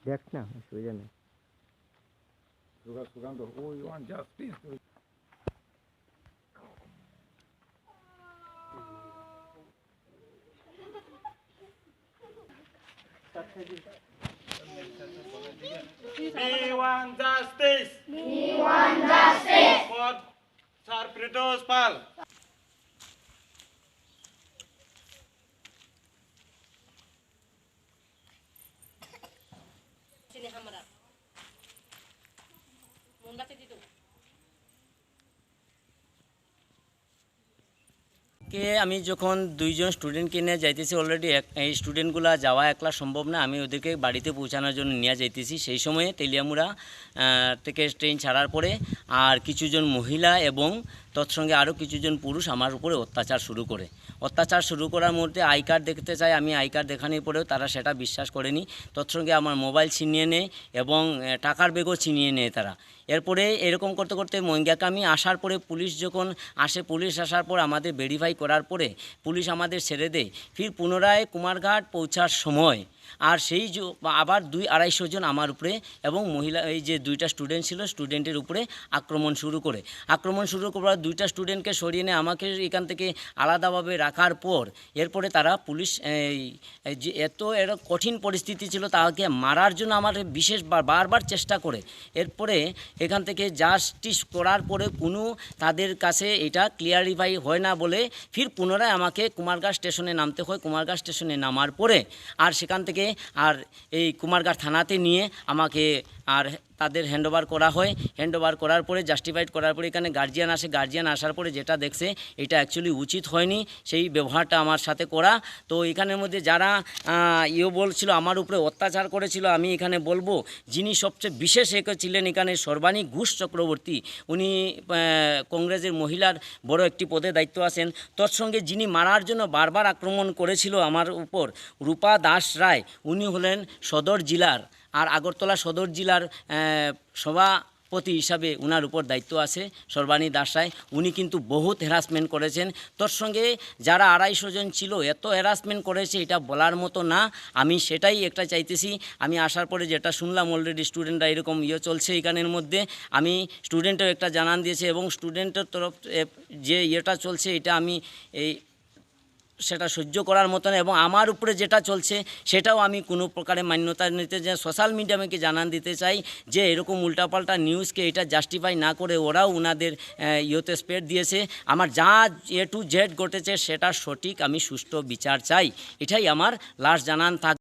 দেখ না অসুবিধা নেই। Sugando, we want justice. We want justice. We want justice for Sir Firdaus Pal. কে আমি যখন দুইজন স্টুডেন্টকে নিয়ে যাইতেছি, অলরেডি এই স্টুডেন্টগুলো যাওয়া একলা সম্ভব না, আমি ওদেরকে বাড়িতে পৌঁছানোর জন্য নিয়ে যাইতেছি। সেই সময়ে তেলিয়ামুড়া থেকে ট্রেন ছাড়ার পরে আর কিছুজন মহিলা এবং তৎসঙ্গে আরও কিছুজন পুরুষ আমার উপরে অত্যাচার শুরু করার মধ্যে আই কার্ড দেখতে চাই। আমি আই কার্ড দেখানোর পরেও তারা সেটা বিশ্বাস করেনি। তৎসঙ্গে আমার মোবাইল ছিনিয়ে নেয় এবং টাকার ব্যাগও ছিনিয়ে নেয় তারা। এরপরে এরকম করতে করতে মঙ্গাকামি আসার পরে পুলিশ যখন আসে, পুলিশ আসার পর আমাদের ভেরিফাই করার পরে পুলিশ আমাদের ছেড়ে দেয়। ফির পুনরায় কুমারঘাট পৌঁছার সময় আর সেই আবার 200-250 জন আমার উপরে এবং মহিলা এই যে দুইটা স্টুডেন্ট ছিল স্টুডেন্টের উপরে আক্রমণ শুরু করার 2টা স্টুডেন্টকে সরিয়ে নিয়ে আমাকে এখান থেকে আলাদাভাবে রাখার পর এরপরে তারা পুলিশ যে এত কঠিন পরিস্থিতি ছিল, তাকে মারার জন্য আমার বারবার চেষ্টা করে। এরপরে এখান থেকে জাস্টিস করার পরে কোনো তাদের কাছে এটা ক্লিয়ারিফাই হয় না বলে ফির পুনরায় আমাকে কুমারঘাট স্টেশনে নামতে হয়। কুমারঘাট স্টেশনে নামার পরে আর সেখান থেকে আর এই কুমারঘাট থানাতে নিয়ে আমাকে আর তাদের হ্যান্ডওভার করা হয়। হ্যান্ডওভার করার পরে জাস্টিফাইড করার পরে এখানে গার্জিয়ান আসে। গার্জিয়ান আসার পরে যেটা দেখছে এটা অ্যাকচুয়ালি উচিত হয়নি সেই ব্যবহারটা আমার সাথে করা। তো এখানের মধ্যে যারা বলছিল আমার উপরে অত্যাচার করেছিল, আমি এখানে বলবো যিনি সবচেয়ে বিশেষ ছিলেন এখানে সর্বাণী ঘোষ চক্রবর্তী, উনি কংগ্রেসের মহিলার বড় একটি পদে দায়িত্ব আছেন। তৎসঙ্গে যিনি মারার জন্য বারবার আক্রমণ করেছিল আমার উপর, রূপা দাস রায়, উনি হলেন সদর জেলার আর আগরতলা সদর জেলার সভাপতি হিসাবে উনার উপর দায়িত্ব আছে সর্বাণী দাস রায়। উনি কিন্তু বহুত হ্যারাসমেন্ট করেছেন। তোর সঙ্গে যারা 250 জন ছিল এত হ্যারাসমেন্ট করেছে এটা বলার মতো না। আমি সেটাই একটা চাইতেছি। আমি আসার পরে যেটা শুনলাম অলরেডি স্টুডেন্টরা এরকম চলছে এখানের মধ্যে, আমি স্টুডেন্টও একটা জানান দিয়েছে এবং স্টুডেন্টের তরফ যে চলছে এটা আমি সেটা সহ্য করার মতো না এবং আমার উপরে যেটা চলছে সেটাও আমি কোনো প্রকারে মান্যতা নিতে চাই। সোশ্যাল মিডিয়াকে জানান দিতে চাই যে এরকম উল্টাপাল্টা নিউজকে এটা জাস্টিফাই না করে ওরাও ওনাদের স্প্রেড দিয়েছে। আমার যা A to Z ঘটেছে সেটা সঠিক, আমি সুষ্ঠু বিচার চাই, এটাই আমার লাস্ট জানান থাক।